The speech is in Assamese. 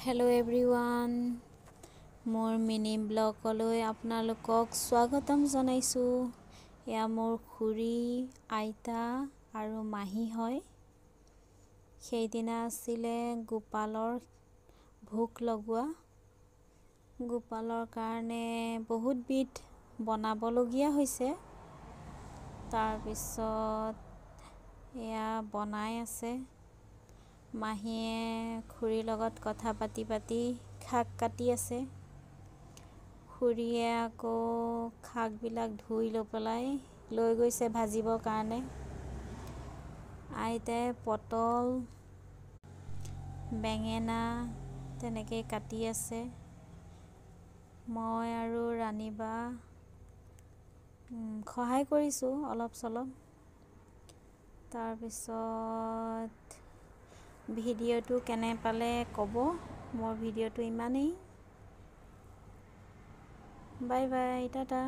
হেল্ল' এভৰিৱান, মোৰ মিনি ব্লগলৈ আপোনালোকক স্বাগতম জনাইছোঁ। এয়া মোৰ খুৰী, আইতা আৰু মাহী হয়। সেইদিনা আছিলে গোপালৰ ভোক লগোৱা। গোপালৰ কাৰণে বহুত বিধ বনাবলগীয়া হৈছে। তাৰপিছত এয়া বনাই আছে। মাহীয়ে খুৰীৰ লগত কথা পাতি শাক কাটি আছে। খুৰীয়ে আকৌ শাকবিলাক ধুই লৈ পেলাই লৈ গৈছে ভাজিবৰ কাৰণে। আইতাই পটল, বেঙেনা তেনেকৈ কাটি আছে। মই আৰু ৰাণীবা সহায় কৰিছোঁ অলপ চলপ। তাৰপিছত ভিডিঅ'টো কেনে পালে ক'ব। মোৰ ভিডিঅ'টো ইমানেই। Bye bye, Tata.